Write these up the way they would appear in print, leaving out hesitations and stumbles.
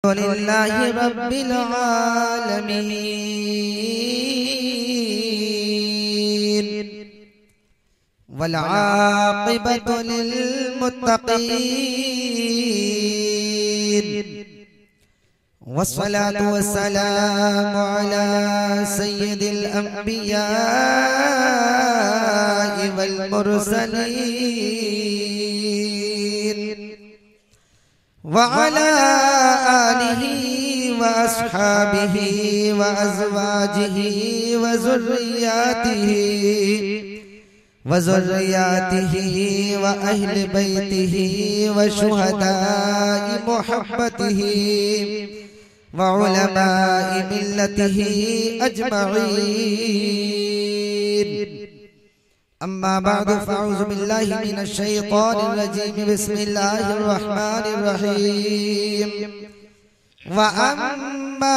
लिल्लाहि रब्बिल आलमीन वल आक़िबतु लिल मुत्तक़ीन वस्सलातु वस्सलामु अला सय्यिदिल अंबिया'i वल मुरसलीन व अला आलिहि व अस्हाबिहि व अज़वाजिहि व ज़ुर्रिय्यातिहि व अहलि बैतिहि व शुहदा'i मुहब्बतिहि व उलमा'i मिल्लतिहि अजमईन। अम्मा बादु फ़अऊज़ु बिल्लाहि मिनश शैतानिर रजीम। बिस्मिल्लाहिर रहमानिर रहीम। व अम्मा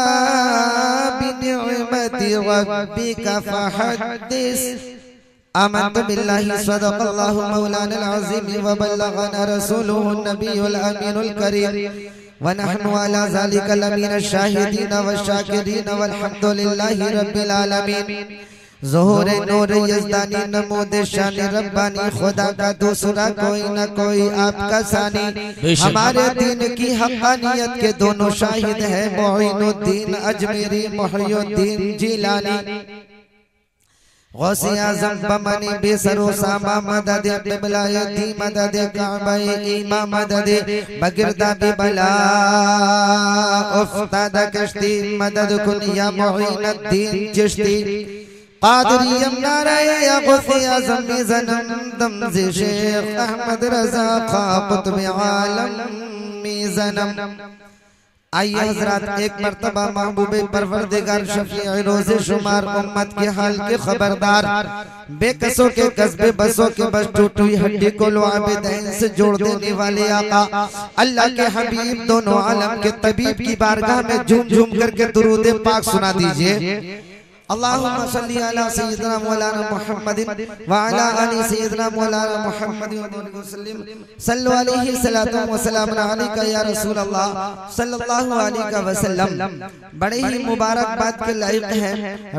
बिनिअमति रब्बिका फ़हद्दिस। आमन्तु बिल्लाहि सदक़ल्लाहु मौलाना अज़ीम व बल्लगना रसूलुहु नबियुल अमीनुल करीम व नहनु अला ज़ालिका लमिनश शाहिदीन व शाकिरीन वल्हम्दुलिल्लाहि रब्बिल आलमीन। ज़ोहर नूर यज़दानी नमूद शान रब्बानी, खुदा का दूसरा कोई न कोई आपका सानी। हमारे दीन की हक़ानियत के दोनों शाहिद है मोइनुद्दीन अजमेरी मोहियुद्दीन जिलानी। गौसे आज़म बमनी बेसरो सामा मदद बिबलायती मदद काबे ईमा मदद बगिरदा बिबला उफ्ताद कश्ती मदद कुनिया मोइनुद्दीन चिश्ती कादरियम नाराए गौसे आज़म ज़नम दमज़े शेख अहमद रज़ा खा कुतुब आलम ज़नम। आइए हज़रात एक मर्तबा महबूबे परवरदिगार शफ़ीए रोज़े शुमार उम्मत के हाल के खबरदार, बेकसों के कस्बे बसों के बस टूटी हड्डी को लुआबिदैन से जोड़ देने वाले आका अल्लाह के हबीब दोनों आलम के तबीब की बारगाह में झूम झूम करके दुरूद पाक सुना दीजिए। अल्लाहुम्मा सल्ली अला सय्यिदना मौलाना मुहम्मदिन व अला आलि सय्यिदना मौलाना मुहम्मदिन व सल्लिम सल्लु अलैहि सलातु व सलामुन अलैका या रसूल अल्लाह सल्लल्लाहु अलैहि वसल्लम। बड़े ही मुबारकबाद के लायक हैं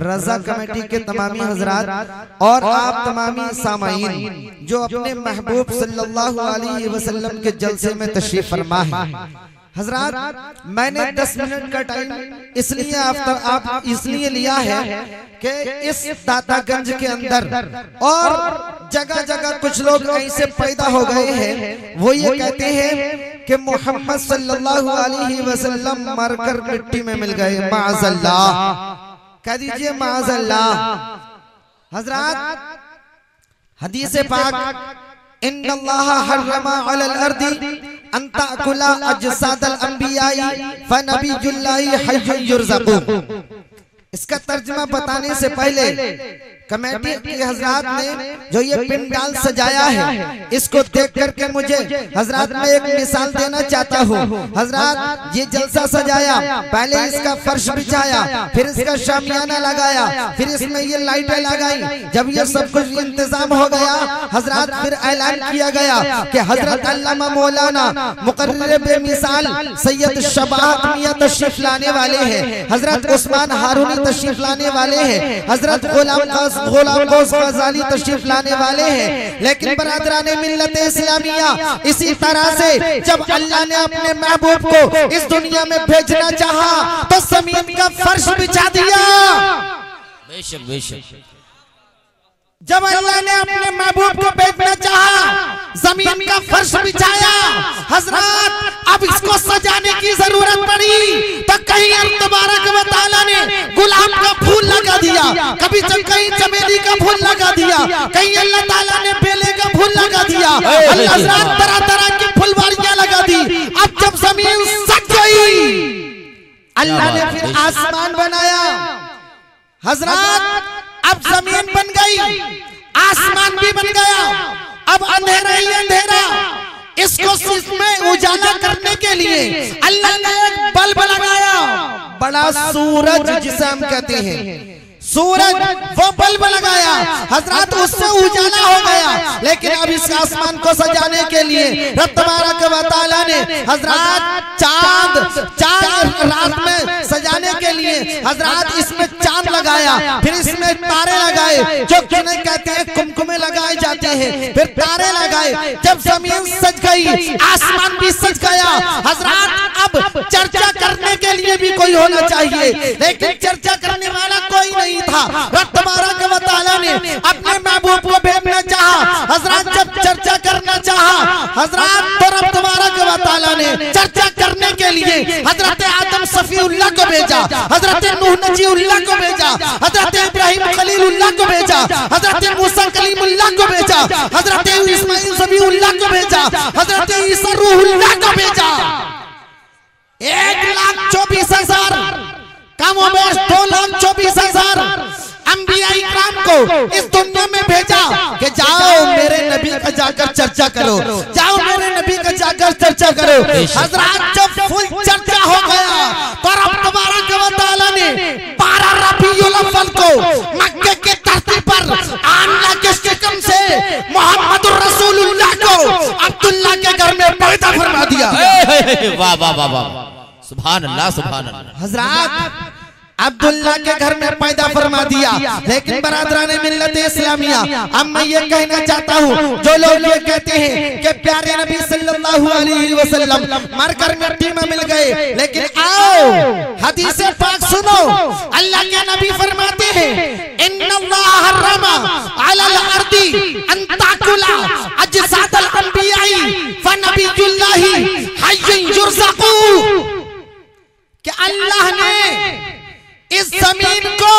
रज़ा कमेटी के तमामी हजरात और आप तमामी सामाईन जो अपने महबूब सल्लल्लाहु अलैहि वसल्लम के जलसे में तशरीफ फरमा है। हजरात, मैंने 10 मिनट का टाइम इसलिए आप इसलिए लिया है कि इस दातागंज के अंदर और जगह जगह कुछ लोग ऐसे पैदा हो गए हैं, वो ये कहते हैं कि मोहम्मद सल्लल्लाहु अलैहि वसल्लम मरकर मिट्टी में मिल गए। माअज़ल्लाह, कह दीजिए माअज़ल्लाह। हजरात, हदीस पाक इन्नल्लाह हर्रमा अलल अर्दी अंताकुला अजसादल अंबियाई फनबियुल्लाहि हय्युन युरज़क़ू। इसका तर्जुमा बताने से पहले कमेटी के हजरात ने जो ये पिंडाल सजाया है, इसको देख करके मुझे हजरात में एक मिसाल देना चाहता हूँ। हजरात, ये जलसा सजाया, पहले इसका फर्श बिछाया, फिर इसका शामियाना लगाया, फिर इसमें ये लाइटें लगाई। जब ये सब कुछ इंतजाम हो गया हजरात, फिर ऐलान किया गया कि हजरत अल्लामा मौलाना मुकर्रिर बेमिसाल सैयद शबाहत मियां तशरीफ लाने वाले हैं, हजरत उस्मान हारूनी तशरीफ लाने वाले हैं, हजरत गुलाम गौस गजाली तशरीफ लाने वाले हैं। लेकिन बरादराने मिल्लत इस्लामिया, इसी तरह से जब अल्लाह ने अपने महबूब को इस दुनिया में भेजना चाहा तो ज़मीन का फर्श बिछा दिया। बेशक बेशक, जब अल्लाह ने अपने महबूब को भेजना चाहा जमीन का फर्श बिछाया। हजरात, अब इसको सजाने की जरूरत पड़ी तो कहीं अल्लाह तबारक व तआला ने गुलाब का फूल लगा दिया, कभी कहीं चमेली का फूल लगा दिया, कहीं अल्लाह ताला ने बेले का फूल लगा दिया। अल्लाह तरह तरह की फुलवारियां लगा दी। अब जब जमीन सज गई, अल्लाह ने फिर आसमान बनाया। हजरात, अब जमीन बन गई, आसमान भी बन गया। अब अंधेरा ही अंधेरा, इसको इसमें उजाला करने के लिए अल्लाह ने एक बल्ब लगाया, बड़ा सूरज जिसे हम कहते हैं, सूरज वो बल्ब लगाया हजरत, उससे उजाला हो गया। लेकिन अब इस आसमान को सजाने के लिए रब तबारक व तआला ने हजरत चांद हजरत इसमें चांद लगाया, फिर इसमें तारे लगाए जो किन्हें कहते हैं कुमकुमे लगाए जाते हैं, फिर तारे लगाए। जब जमीन सज गई, आसमान भी सज गया। हजरत अब चर्चा करने के लिए भी कोई होना चाहिए, लेकिन चर्चा करने वाला कोई नहीं था। रब तबारक व तआला ने अपने महबूब को भेजना चाहा। हजरत जब चर्चा करना चाहा हजरत, तो रब तबारक व तआला ने चर्चा करने के लिए हजरत आदम सफीउल्लाह को भेजा, हजरत नूह नजीउल्लाह को भेजा, हजरत इब्राहिम खलीलुल्लाह को भेजा, हजरत मूसा कलीमुल्लाह को भेजा, हजरत इस्माइल ज़बीहुल्लाह को भेजा, हजरत ईसा रूहुल्लाह को भेजा। 1,24,000 कम हो गए 2,24,000 अंबिया इकराम को इस दुनिया में भेजा कि जाओ मेरे नबी का जाकर चर्चा करो, जाओ मेरे नबी का जाकर चर्चा करो। हजरत जब फुल चर्चा हो गया तो रब तबारक व तआला ने 12 रबीउल अव्वल को मक्के के धरती पर आमना के शिकम से मोहम्मद रसूलुल्लाह को अब्दुल्लाह के घर में पैदा फरमा दिया। वाह वाह वाह वाह, सुभान अल्लाह सुभान अल्लाह। हजरत अब्दुल्ला के घर में पैदा फरमा दिया। लेकिन बरादराने मिल्लत इस्लामिया, अब मैं ये कहना चाहता हूँ, जो लोग ये कहते हैं कि प्यारे नबी सल्लल्लाहु अलैहि वसल्लम मरकर मिट्टी में मिल गए, लेकिन आओ हदीस पाक सुनो। अल्लाह के नबी फरमाते हैं इन्नल्लाह हर्रमा अलल अर्दी अन ताकुला अजसादल अंबियाई फनबियुल्लाहि हय्युन युरज़क़ू, कि अल्लाह ने इस जमीन को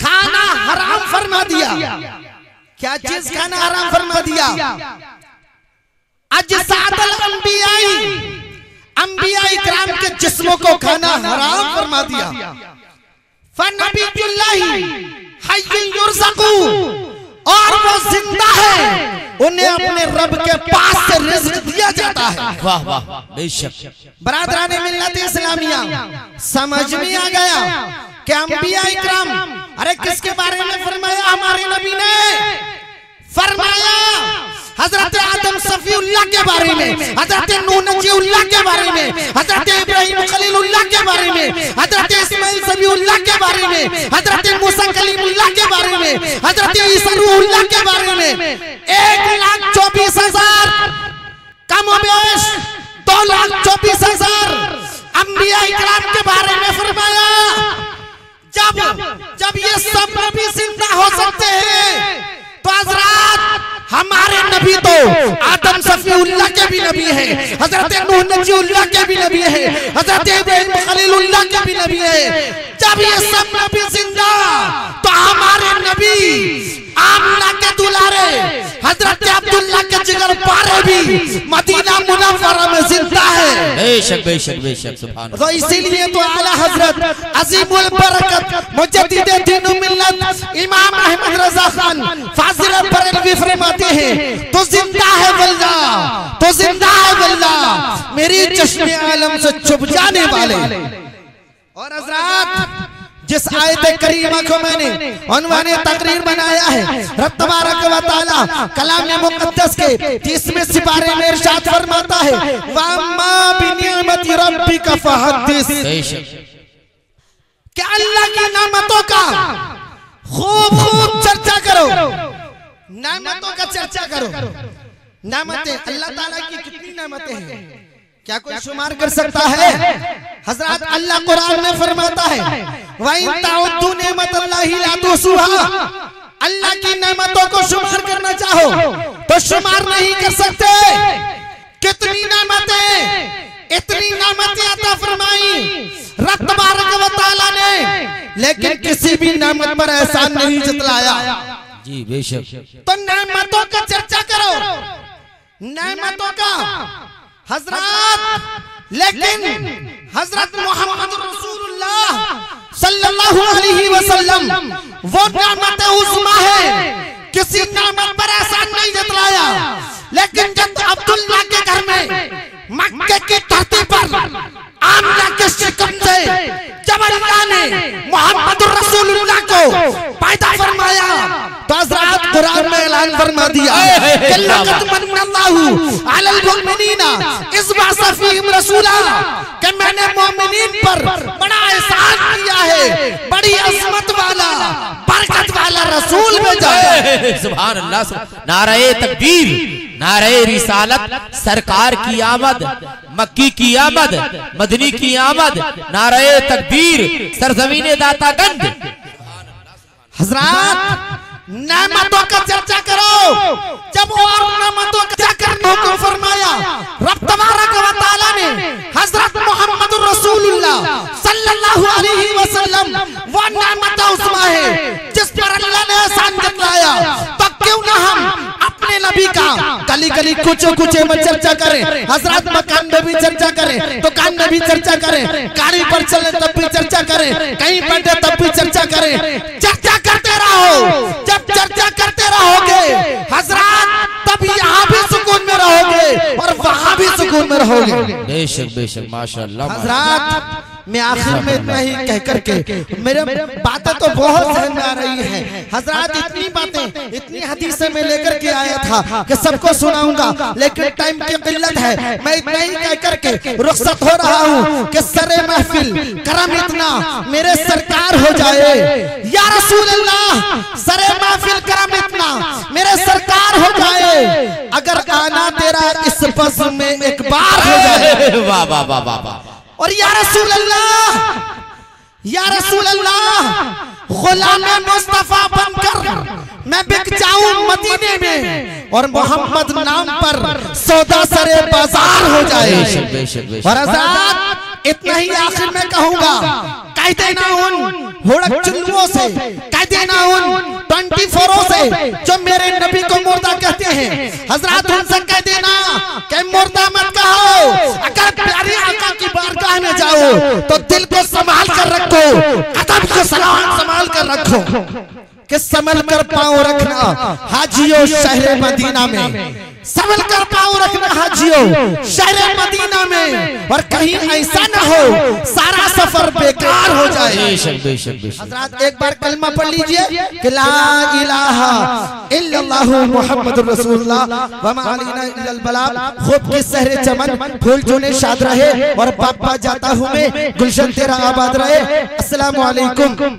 खाना हराम फरमा दिया। क्या चीज खाना हराम फरमा दिया? अजसादल अंबियाई, अंबिया इकराम के जिस्मों को खाना हराम फरमा दिया। फनबियुल्लाहि हय्युन युरज़क़ू, और वो जिंदा है, उन्हें अपने रब के पास से रिज़्क़ दिया जाता है। वाह वाह बेशक। बरादराने मिल्लत इस्लामिया, समझ में आ गया कि अंबिया इकराम, अरे किसके बारे में फरमाया? हमारे नबी ने फरमाया हजरत आदम सफीउल्लाह के बारे में, हजरत नूह नजीउल्लाह के बारे में, हजरत इब्राहिम खलीलुल्लाह के बारे में, हजरत इस्माइल ज़बीहुल्लाह के बारे में, हजरत मूसा कलीमुल्लाह के बारे में, हजरत ईसा रूहुल्लाह के बारे में। 1,24,000 कम बेश 2,24,000 अंबिया इकराम के बारे में फरमाया। जब ये सब नबी जिंदा हो सकते हैं तो हजरत हमारे नबी तो आदम सफीउल्लाह के भी नबी है, हजरत नूह नजीउल्लाह के भी नबी है, हजरत इब्राहिम खलीलुल्लाह के भी नबी है। जब ये सब नबी जिंदा तो हमारे नबी आमना के दुलारे हजरत अब्दुल्लाह के जिगर पारे भी मदीना मुनव्वरा में जिंदा है। बेशक बेशक बेशक सुभान अल्लाह। तो इसीलिए तो आला हजरत अजीमुल बरकत मुजद्दिद दीन मिल्लत इमाम अहमद रजा खान फाजिल बरेलवी फरमाते हैं, तो जिंदा है वल्ला, तो जिंदा है वल्ला मेरी चश्मे आलम से छुप जाने वाले। और हजरत जिस आयत करीमा को मैंने उन्वाने तकरीर बनाया है, रब तबारक व तआला कलाम मुक़द्दस के 30वें सिपारे में इरशाद फरमाता है वम्मा बिनिअमति रब्बिका फहद्दिस, कि अल्लाह की नेमतों का खूब खूब चर्चा करो, नेमतों का चर्चा करो। नेमतें अल्लाह ताला की कितनी नेमतें हैं, क्या कोई शुमार कर सकता है? हजरत अल्लाह कुरान में फरमाता है वइन ताउद्दू नेमतल्लाहि ला तुसूहा, अल्लाह की नेमतों को शुमार करना चाहो तो शुमार नहीं कर सकते। कितनी नेमतें, इतनी नेमतें अता फरमाई रब तबारक व तआला ने, लेकिन किसी भी नेमत पर एहसान नहीं जतलाया। जी बेशक। तो नेमतों का चर्चा करो, नेमतों का हजरत। लेकिन हजरत मोहम्मद रसूलुल्लाह सल्लल्लाहु अलैहि वसल्लम वो नेमत उज़्मा है, किसी नेमत पर एहसान नहीं जतलाया। लेकिन जब अब्दुल्लाह के घर में मक्के की धरती पर आमना के शिकम से जब अल्लाह ने मोहम्मद रसूलुल्लाह को पैदा फरमाया तो हजरत कुरान में ऐलान फरमा दिया कि लक़द मन्नल्लाहु अलल मुमिनीना इज़ फीहिम रसूला कि मैंने मोमिनीन पर बड़ा एहसान किया है, बड़ी अज़मत वाला बरकत वाला रसूल भेजा है। सुभान अल्लाह। नारे तकबीर, नारे रिसालत, सरकार की आमद, मक्की की आमद, मदनी की आमद, नारे तकबीर, सरजमीन दातागंज। हजरात नेमतों का चर्चा करो, जब और नेमतों का चर्चा करने को फरमाया रब तबारक व तआला ने हजरत मोहम्मद रसूलुल्लाह सल्लल्लाहु अलैहि वसल्लम वो नेमत उस्मा है जिस पर अल्लाह ने एहसान जताया, तो क्यों ना हम अपने नबी का गली गली कुछ कुछ में चर्चा करें। हजरत मकान में भी चर्चा करें, दुकान में भी चर्चा करें, गाड़ी पर चले तब भी चर्चा करें, कहीं बैठे तब भी चर्चा करें। चर्चा करते रहो, जब चर्चा करते रहोगे हजरत तब यहाँ भी सुकून में रहोगे और वहाँ भी सुकून में रहोगे। बेशक बेशक माशाअल्लाह। हजरत मैं आखिर में इतना ही कह करके मेरे बातें तो बहुत समझ में आ रही हैं। हजरत इतनी बातें, इतनी हदीसें मैं लेकर के आया था कि सबको सुनाऊंगा, लेकिन टाइम की किल्लत है। मैं इतना ही कह करके रुखसत हो रहा हूँ कि सरे महफिल करम इतना मेरे सरकार हो जाए या रसूल अल्लाह, सरे महफिल करम इतना मेरे सरकार हो जाए, अगर आना तेरा इस बस में एक बार हो जाए। वाह वाह वाह वाह वाह। और या रसूल अल्लाह, या रसूल अल्लाह, गुलाम मुस्तफा बनकर मैं बिक जाऊं मदीने में और मोहम्मद नाम पर सौदा सरे बाजार हो जाए। और आजाद इतना ही आखिर में कहूंगा, कह देना उन हुड़क चुल्लुओं से, कह देना उन 24 से जो मेरे नबी को मुर्दा कहते हैं, हजरत उनसे कह देना कि मुर्दा मत कहो। अगर प्यारे आका की बारगाह में जाओ तो दिल को संभाल कर रखो, कदम को संभाल कर रखो कि संभल कर पाँव रखना हाजियों शहर मदीना में, संभल कर पाँव रखना हाजियों शहर मदीना में, और कहीं ऐसा न हो सारा सफर बेकार हो जाए। बेशक बेशक बेशक। हजरत एक बार कलमा पढ़ लीजिए कि ला इलाहा इल्लल्लाहु मुहम्मदुर रसूलुल्लाह व मा अलैना इल्लल बलाग। खूब के सहरे चमन फूल चुने शाद रहे और बाबा जाता हूँ मैं, गुलशन तेरा आबाद रहे। अस्सलामु अलैकुम।